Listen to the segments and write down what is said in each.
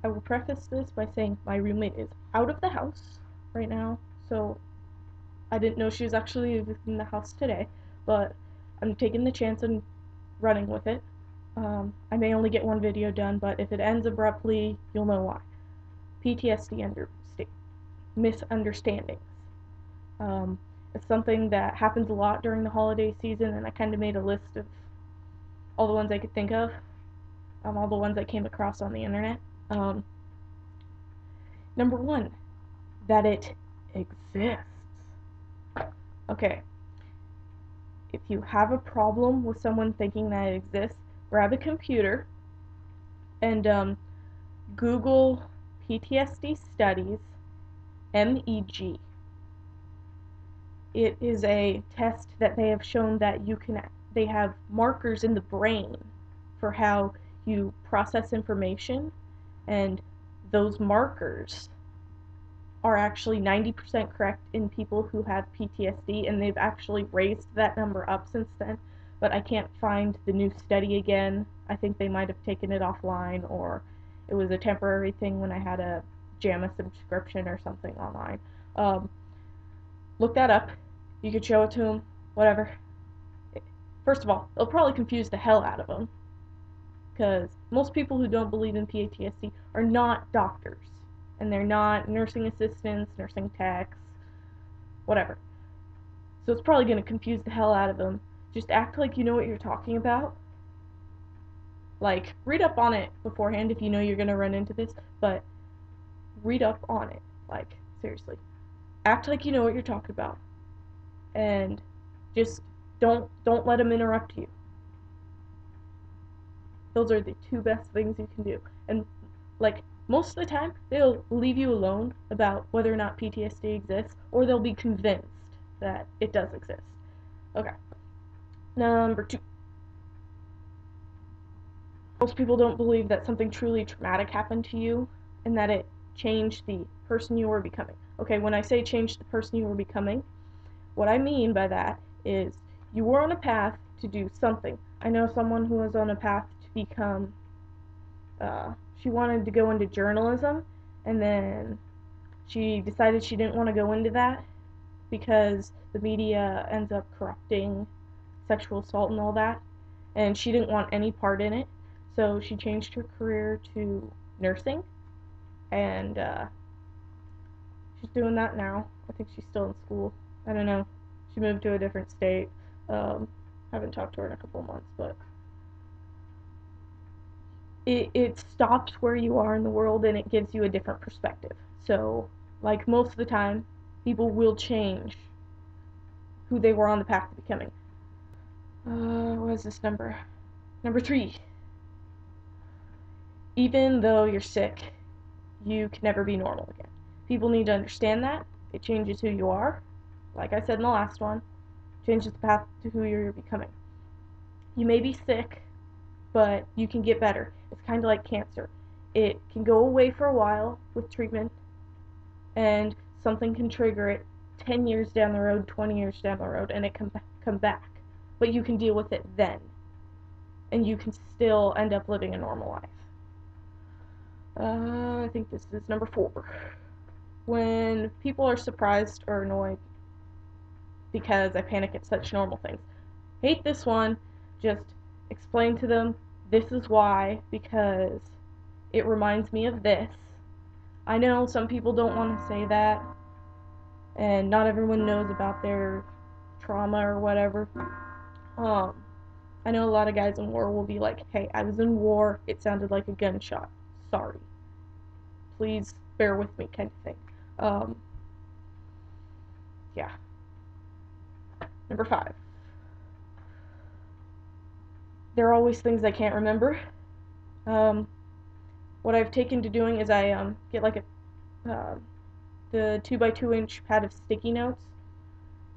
I will preface this by saying my roommate is out of the house right now, so I didn't know she was actually in the house today, but I'm taking the chance and running with it. I may only get one video done, but if it ends abruptly, you'll know why. PTSD misunderstandings. It's something that happens a lot during the holiday season, and I kind of made a list of all the ones I could think of, all the ones I came across on the internet. Number one, that it exists. Okay, if you have a problem with someone thinking that it exists, grab a computer and Google PTSD studies, MEG. It is a test that they have shown that they have markers in the brain for how you process information, and those markers are actually 90% correct in people who have PTSD, and they've actually raised that number up since then, but I can't find the new study again. I think they might have taken it offline, or it was a temporary thing when I had a JAMA subscription or something online. Look that up. You could show it to them, whatever. First of all, it'll probably confuse the hell out of them, because most people who don't believe in PTSD are not doctors, and they're not nursing assistants, nursing techs, whatever. So it's probably going to confuse the hell out of them. Just act like you know what you're talking about. Like, read up on it beforehand if you know you're going to run into this, but read up on it. Like, seriously. Act like you know what you're talking about. And just don't let them interrupt you. Those are the two best things you can do. And, like, most of the time, they'll leave you alone about whether or not PTSD exists, or they'll be convinced that it does exist. Okay. Number 2. Most people don't believe that something truly traumatic happened to you, and that it changed the person you were becoming. Okay, when I say change the person you were becoming, what I mean by that is you were on a path to do something. I know someone who was on a path to become, she wanted to go into journalism, and then she decided she didn't want to go into that because the media ends up corrupting sexual assault and all that, and she didn't want any part in it, so she changed her career to nursing, and she's doing that now. I think she's still in school. I don't know. She moved to a different state. Haven't talked to her in a couple of months, but it stops where you are in the world, and it gives you a different perspective. So, like most of the time, people will change who they were on the path to becoming. What is this number? Number 3. Even though you're sick, you can never be normal again. People need to understand that. It changes who you are. Like I said in the last one, changes the path to who you're becoming. You may be sick, but you can get better. It's kind of like cancer. It can go away for a while with treatment, and something can trigger it 10 years down the road, 20 years down the road, and it can come back. But you can deal with it then, and you can still end up living a normal life. I think this is number 4. When people are surprised or annoyed because I panic at such normal things. Hate this one. Just explain to them, this is why, because it reminds me of this. I know some people don't want to say that, and not everyone knows about their trauma or whatever. I know a lot of guys in war will be like, hey, I was in war, it sounded like a gunshot. Sorry. Please bear with me, kind of thing. Yeah. Number 5. There are always things I can't remember. What I've taken to doing is I get like the 2x2-inch pad of sticky notes,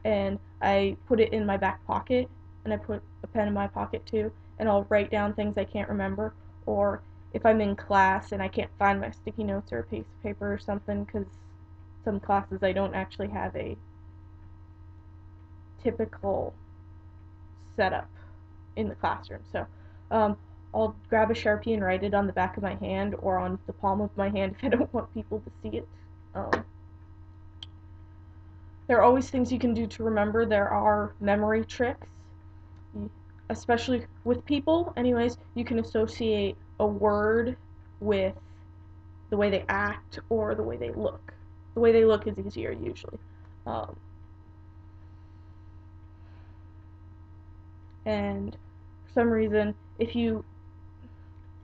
and I put it in my back pocket, and I put a pen in my pocket too, and I'll write down things I can't remember, or if I'm in class and I can't find my sticky notes or a piece of paper or something, because some classes I don't actually have a typical setup in the classroom, so I'll grab a Sharpie and write it on the back of my hand or on the palm of my hand if I don't want people to see it. There are always things you can do to remember. There are memory tricks, especially with people. Anyways, you can associate a word with the way they act or the way they look. The way they look is easier usually. And for some reason, if you,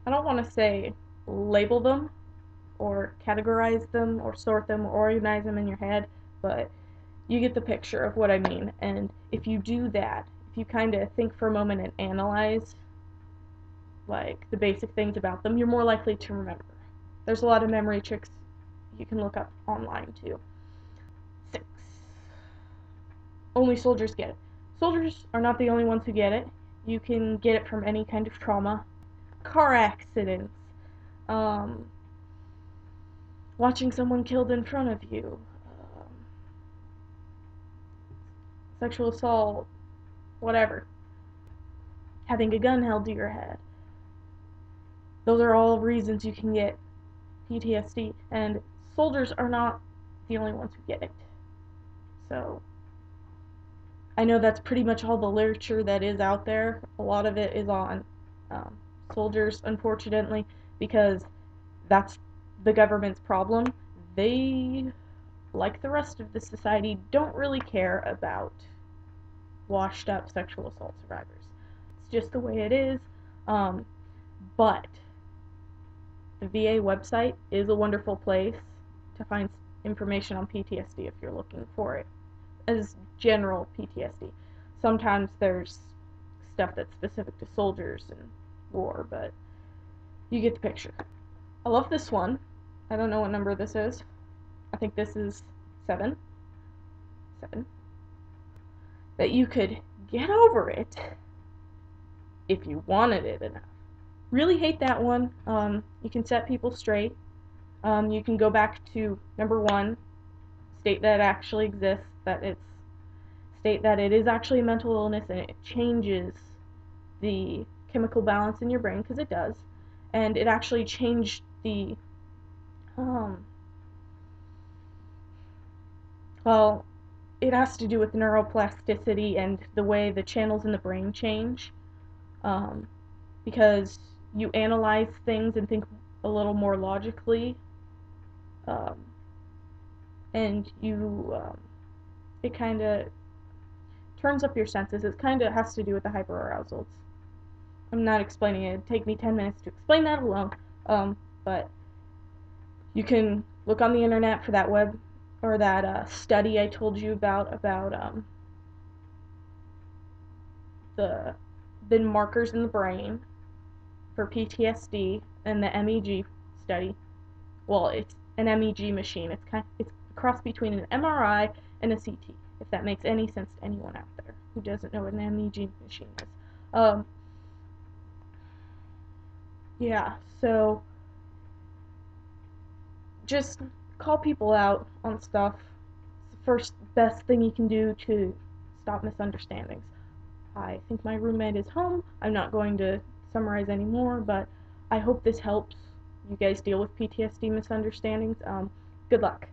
I don't want to say label them or categorize them or sort them or organize them in your head, but you get the picture of what I mean. And if you do that, if you kind of think for a moment and analyze like the basic things about them, you're more likely to remember. There's a lot of memory tricks you can look up online too. 6. Only soldiers get it. Soldiers are not the only ones who get it. You can get it from any kind of trauma. Car accidents. Watching someone killed in front of you. Sexual assault. Whatever. Having a gun held to your head. Those are all reasons you can get PTSD, and soldiers are not the only ones who get it. So, I know that's pretty much all the literature that is out there. A lot of it is on soldiers, unfortunately, because that's the government's problem. They, like the rest of the society, don't really care about washed up sexual assault survivors. It's just the way it is. But the VA website is a wonderful place to find information on PTSD if you're looking for it as general PTSD. Sometimes there's stuff that's specific to soldiers and war, but you get the picture. I love this one. I don't know what number this is. I think this is 7. 7. That you could get over it if you wanted it enough. Really hate that one. You can set people straight. You can go back to number 1, state that it actually exists, state that it is actually a mental illness and it changes the chemical balance in your brain, because it does, and it actually changed the well, it has to do with neuroplasticity and the way the channels in the brain change, because you analyze things and think a little more logically, and it kind of turns up your senses. It kind of has to do with the hyperarousal. I'm not explaining it. It'd take me 10 minutes to explain that alone, but you can look on the internet for that web or that study I told you about the markers in the brain for PTSD and the MEG study. Well, it's an MEG machine. It's a cross between an MRI and a CT, if that makes any sense to anyone out there who doesn't know what an MEG machine is. Yeah, so just call people out on stuff. It's the first best thing you can do to stop misunderstandings. I think my roommate is home. I'm not going to summarize anymore, but I hope this helps you guys deal with PTSD misunderstandings. Good luck.